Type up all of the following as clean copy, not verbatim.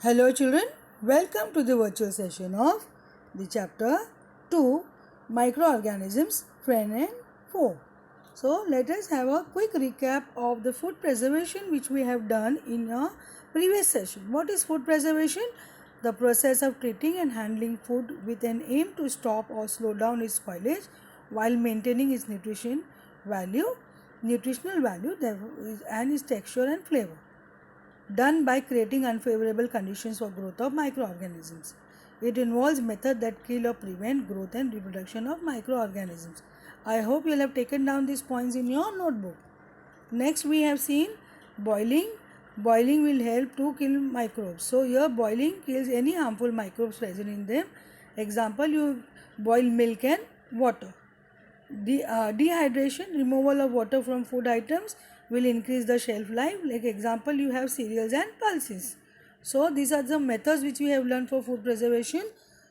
Hello children, welcome to the virtual session of the chapter 2 Microorganisms, Friend and Foe. So let us have a quick recap of the food preservation which we have done in a previous session. What is food preservation? The process of treating and handling food with an aim to stop or slow down its spoilage while maintaining its nutritional value and its texture and flavor, done by creating unfavorable conditions for growth of microorganisms. It involves methods that kill or prevent growth and reproduction of microorganisms. I hope you will have taken down these points in your notebook. Next we have seen boiling. Boiling will help to kill microbes. So here boiling kills any harmful microbes present in them. Example, you boil milk and water. Dehydration, removal of water from food items will increase the shelf life. Like example, you have cereals and pulses. So these are the methods which we have learned for food preservation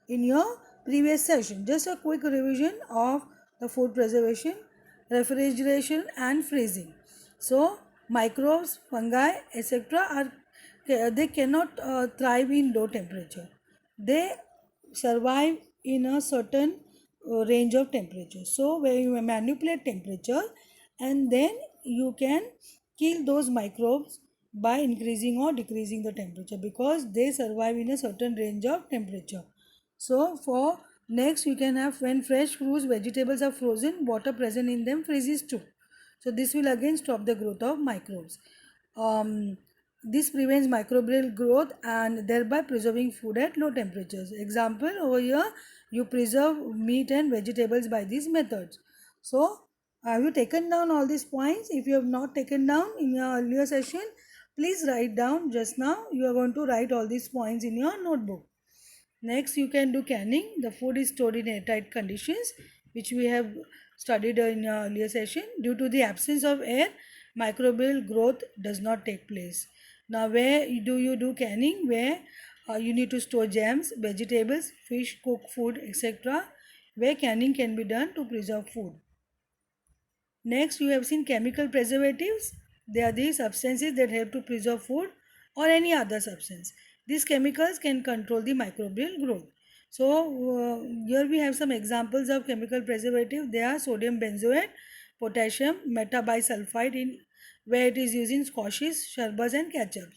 in your previous session. Just a quick revision of the food preservation: refrigeration and freezing. So microbes, fungi, etc. are they cannot thrive in low temperature. They survive in a certain range of temperature. So where you manipulate temperature, and then you can kill those microbes by increasing or decreasing the temperature, because they survive in a certain range of temperature. So for next, you can have, when fresh fruits, vegetables are frozen, water present in them freezes too. So this will again stop the growth of microbes. This prevents microbial growth and thereby preserving food at low temperatures. Example, over here you preserve meat and vegetables by these methods. So have you taken down all these points? If you have not taken down in your earlier session, please write down just now. You are going to write all these points in your notebook. Next, you can do canning. The food is stored in airtight conditions, which we have studied in our earlier session. Due to the absence of air, microbial growth does not take place. Now, where do you do canning? Where you need to store jams, vegetables, fish, cooked food, etc., where canning can be done to preserve food. Next, you have seen chemical preservatives. They are the substances that help to preserve food or any other substance. These chemicals can control the microbial growth. So, here we have some examples of chemical preservative. They are sodium benzoate, potassium metabisulfite, in where it is used in squashes, sherbets and ketchup.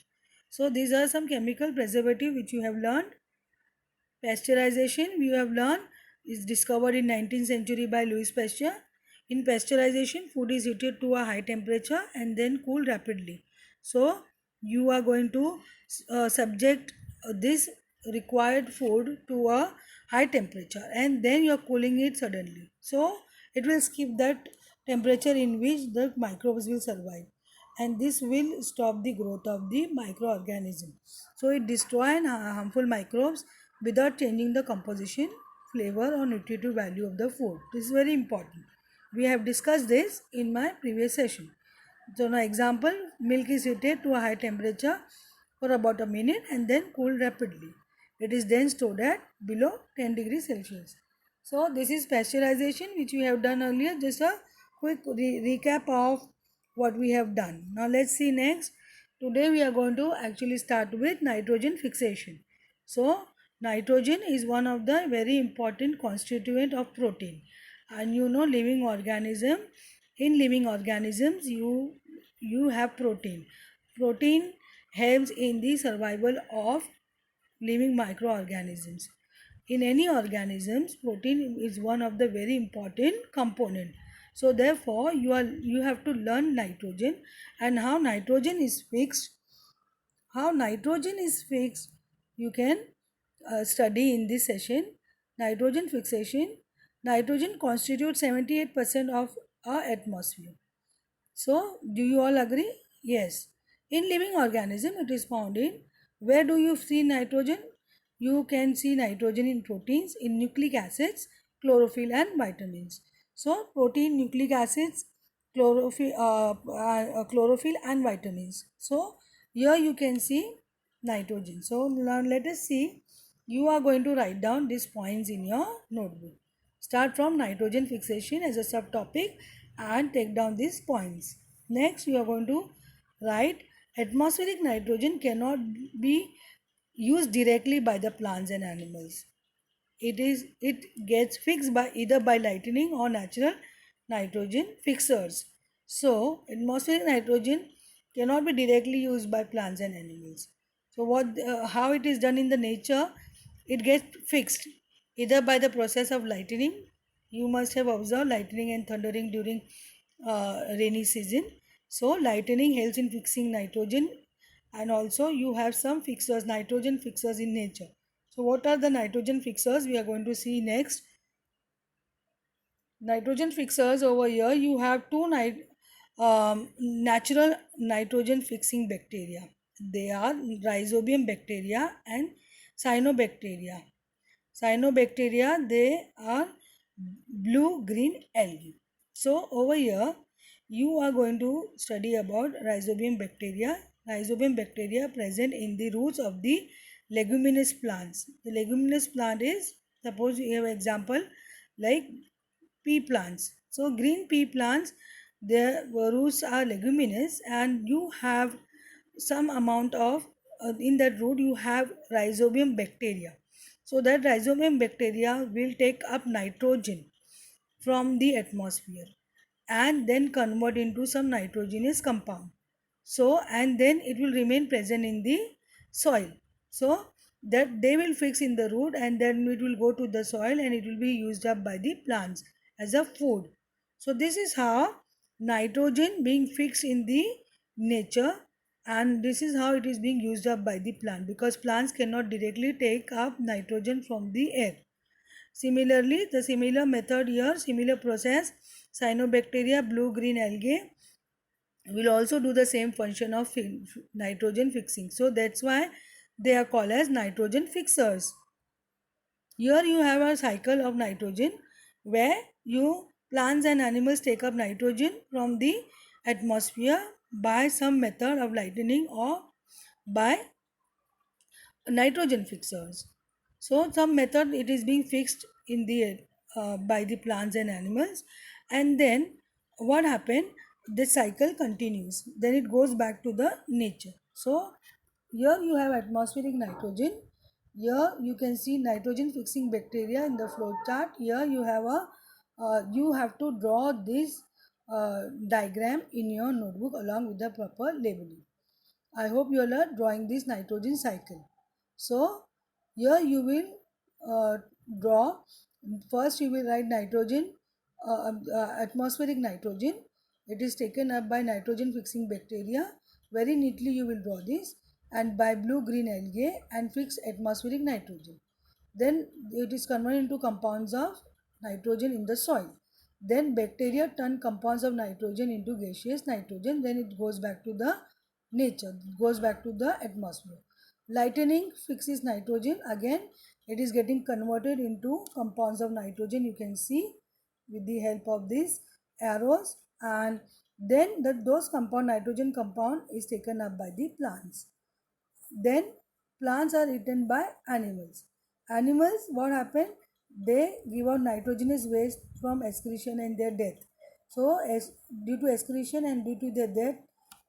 So, these are some chemical preservative which you have learned. Pasteurization, we have learned, is discovered in 19th century by Louis Pasteur. In pasteurization, food is heated to a high temperature and then cooled rapidly. So you are going to subject this required food to a high temperature, and then you are cooling it suddenly. So it will skip that temperature in which the microbes will survive, and this will stop the growth of the microorganism. So it destroys harmful microbes without changing the composition, flavor or nutritive value of the food. This is very important. We have discussed this in my previous session. So now example, milk is heated to a high temperature for about a minute and then cooled rapidly. It is then stored at below 10 degrees Celsius. So this is pasteurization, which we have done earlier. Just a quick recap of what we have done. Now let's see next. Today we are going to actually start with nitrogen fixation. So nitrogen is one of the very important constituent of protein. And you know, living organism, in living organisms you have protein. Protein helps in the survival of living microorganisms. In any organisms, protein is one of the very important component. So therefore you have to learn nitrogen and how nitrogen is fixed. How nitrogen is fixed, you can study in this session. Nitrogen fixation. Nitrogen constitutes 78% of our atmosphere. So, do you all agree? Yes. In living organism, it is found in, where do you see nitrogen? You can see nitrogen in proteins, in nucleic acids, chlorophyll and vitamins. So, protein, nucleic acids, chlorophyll and vitamins. So, here you can see nitrogen. So, now let us see. You are going to write down these points in your notebook. Start from nitrogen fixation as a subtopic and take down these points. Next, you are going to write atmospheric nitrogen cannot be used directly by the plants and animals. It gets fixed by either by lightning or natural nitrogen fixers. So atmospheric nitrogen cannot be directly used by plants and animals. So how it is done in the nature, it gets fixed either by the process of lightning. You must have observed lightning and thundering during rainy season. So lightning helps in fixing nitrogen, and also you have some fixers, nitrogen fixers in nature. So what are the nitrogen fixers we are going to see next? Nitrogen fixers, over here you have natural nitrogen fixing bacteria. They are rhizobium bacteria and cyanobacteria. Cyanobacteria, they are blue green algae. So over here you are going to study about rhizobium bacteria. Rhizobium bacteria present in the roots of the leguminous plants. The leguminous plant is, suppose you have example like pea plants. So green pea plants, their roots are leguminous, and you have some amount of in that root you have rhizobium bacteria. So that rhizobium bacteria will take up nitrogen from the atmosphere and then convert into some nitrogenous compound. So and then it will remain present in the soil. So that they will fix in the root, and then it will go to the soil and it will be used up by the plants as a food. So this is how nitrogen being fixed in the nature, and this is how it is being used up by the plant, because plants cannot directly take up nitrogen from the air. Similarly, the similar method here, similar process, cyanobacteria, blue-green algae will also do the same function of nitrogen fixing. So that's why they are called as nitrogen fixers. Here you have a cycle of nitrogen where you plants and animals take up nitrogen from the atmosphere by some method of lightning or by nitrogen fixers. So some method it is being fixed in the by the plants and animals, and then what happened? The cycle continues. Then it goes back to the nature. So here you have atmospheric nitrogen. Here you can see nitrogen fixing bacteria in the flow chart. Here you have a you have to draw this diagram in your notebook along with the proper labeling. I hope you all are drawing this nitrogen cycle. So here you will draw, first you will write nitrogen, atmospheric nitrogen. It is taken up by nitrogen fixing bacteria. Very neatly you will draw this, and by blue green algae and fix atmospheric nitrogen. Then it is converted into compounds of nitrogen in the soil. Then bacteria turn compounds of nitrogen into gaseous nitrogen. Then it goes back to the nature, goes back to the atmosphere. Lightning fixes nitrogen. Again, it is getting converted into compounds of nitrogen. You can see with the help of these arrows, and then those compound nitrogen compound is taken up by the plants. Then plants are eaten by animals. Animals, what happen? They give out nitrogenous waste from excretion and their death. So due to excretion and due to their death,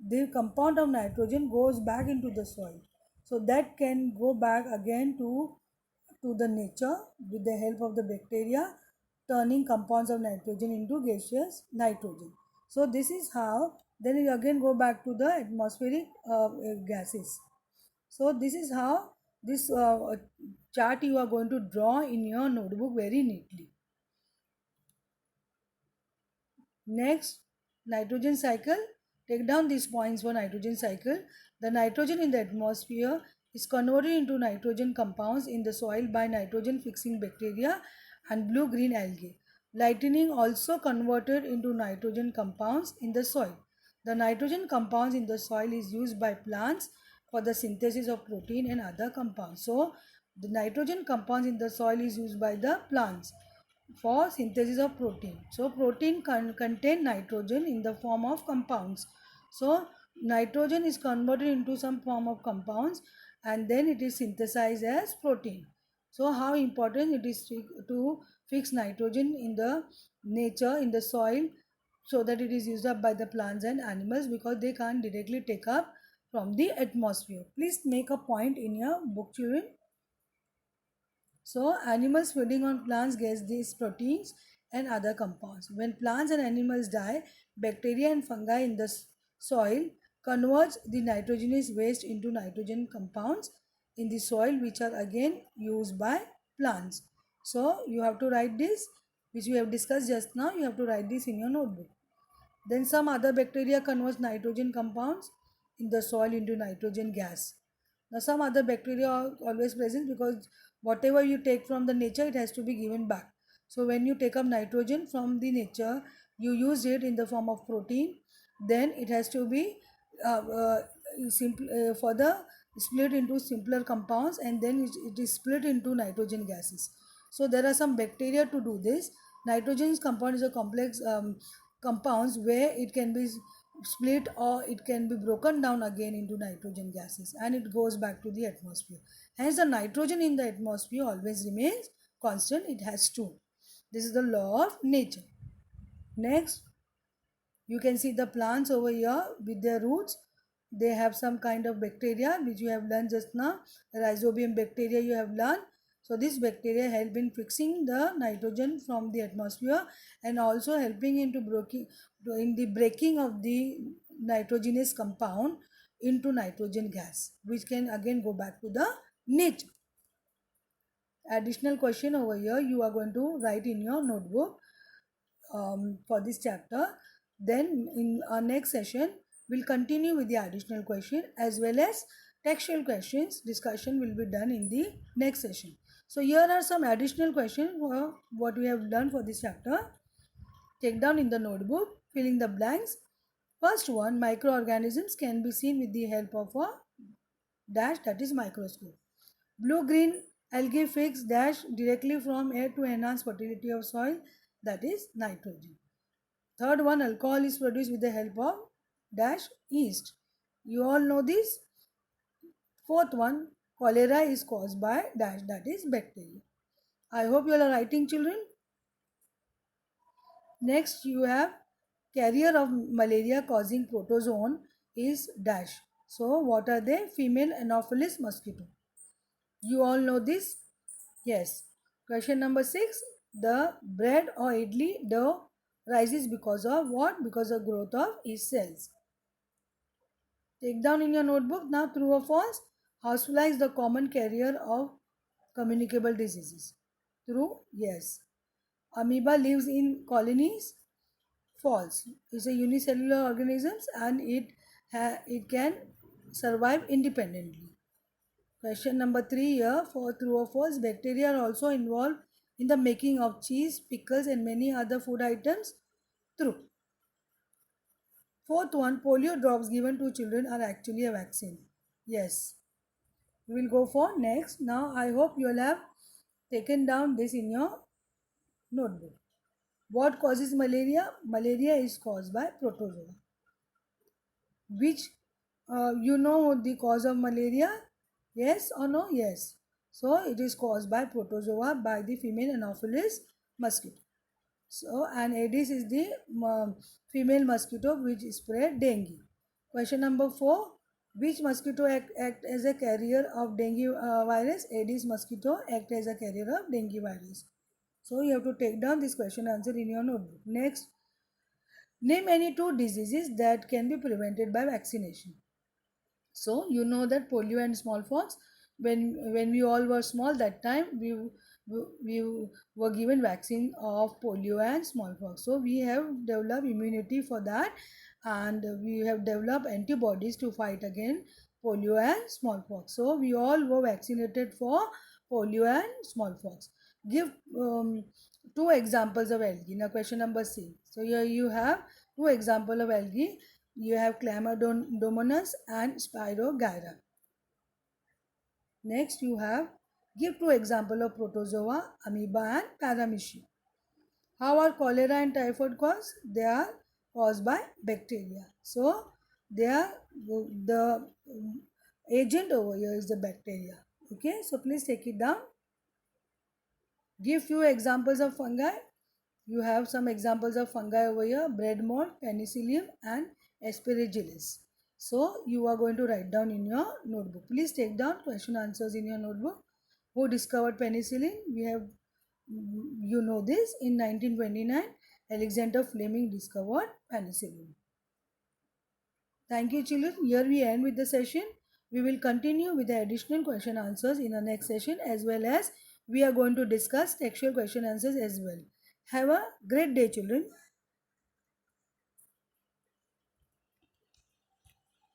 the compound of nitrogen goes back into the soil. So that can go back again to the nature with the help of the bacteria, turning compounds of nitrogen into gaseous nitrogen. So this is how, then you again go back to the atmospheric gases. So this is how this chart you are going to draw in your notebook very neatly. Next, nitrogen cycle. Take down these points for nitrogen cycle. The nitrogen in the atmosphere is converted into nitrogen compounds in the soil by nitrogen fixing bacteria and blue-green algae. Lightning also converted into nitrogen compounds in the soil. The nitrogen compounds in the soil is used by plants for the synthesis of protein and other compounds. So, the nitrogen compounds in the soil is used by the plants for synthesis of protein. So protein contain nitrogen in the form of compounds. So nitrogen is converted into some form of compounds, and then it is synthesized as protein. So how important it is to fix nitrogen in the nature, in the soil, so that it is used up by the plants and animals, because they can't directly take up from the atmosphere. Please make a point in your book, children. So, animals feeding on plants get these proteins and other compounds. When plants and animals die, bacteria and fungi in the soil converts the nitrogenous waste into nitrogen compounds in the soil, which are again used by plants. So, you have to write this, which we have discussed just now. You have to write this in your notebook. Then some other bacteria converts nitrogen compounds in the soil into nitrogen gas. Now some other bacteria are always present because whatever you take from the nature, it has to be given back. So when you take up nitrogen from the nature, you use it in the form of protein, then it has to be uh, uh, further split into simpler compounds, and then it is split into nitrogen gases. So there are some bacteria to do this. Nitrogen compound is a complex compounds where it can be split or it can be broken down again into nitrogen gases, and it goes back to the atmosphere. Hence the nitrogen in the atmosphere always remains constant. It has two. This is the law of nature. Next, you can see the plants over here with their roots. They have some kind of bacteria which you have learned just now. Rhizobium bacteria you have learned. So this bacteria help in fixing the nitrogen from the atmosphere and also helping in the breaking of the nitrogenous compound into nitrogen gas, which can again go back to the nature. Additional question over here you are going to write in your notebook for this chapter. Then in our next session, we'll continue with the additional question as well as textual questions. Discussion will be done in the next session. So here are some additional questions for what we have learned for this chapter. Take down in the notebook, filling the blanks. First one, microorganisms can be seen with the help of a dash, that is microscope. Blue-green algae fix dash directly from air to enhance fertility of soil, that is nitrogen. Third one, alcohol is produced with the help of dash yeast. You all know this. Fourth one, cholera is caused by dash, that is bacteria. I hope you all are writing, children. Next, you have carrier of malaria causing protozoan is dash. So, what are they? Female Anopheles mosquito. You all know this? Yes. Question number 6. The bread or idli dough rises because of what? Because of growth of yeast cells. Take down in your notebook now, true or false. Housefly is the common carrier of communicable diseases. True? Yes. Amoeba lives in colonies. False. It's a unicellular organism and it can survive independently. Question number 3 here, for true or false. Bacteria are also involved in the making of cheese, pickles and many other food items. True. Fourth one, polio drops given to children are actually a vaccine. Yes. We will go for next. Now I hope you all have taken down this in your notebook. What causes malaria? Malaria is caused by protozoa. Which you know the cause of malaria? Yes or no? Yes. So it is caused by protozoa by the female Anopheles mosquito. So and Aedes is the female mosquito which spread dengue. Question number 4. Which mosquito act as a carrier of dengue virus? Aedes mosquito act as a carrier of dengue virus. So you have to take down this question answer in your notebook. Next, name any two diseases that can be prevented by vaccination. So you know that polio and smallpox, when we all were small, that time we were given vaccine of polio and smallpox. So we have developed immunity for that, and we have developed antibodies to fight against polio and smallpox. So we all were vaccinated for polio and smallpox. Give two examples of algae. Now question number 6. So here you have two examples of algae. You have Chlamydomonas and Spirogyra. Next you have, give two example of protozoa, amoeba and paramecia. How are cholera and typhoid caused? They are caused by bacteria. So they are the agent over here is the bacteria. Okay, so please take it down. Give few examples of fungi. You have some examples of fungi over here: bread mold, penicillium and aspergillus. So you are going to write down in your notebook. Please take down question answers in your notebook. Who discovered penicillin? We have, you know this, in 1929 Alexander Fleming discovered penicillin. Thank you, children. Here we end with the session. We will continue with the additional question answers in the next session, as well as we are going to discuss textual question answers as well. Have a great day, children.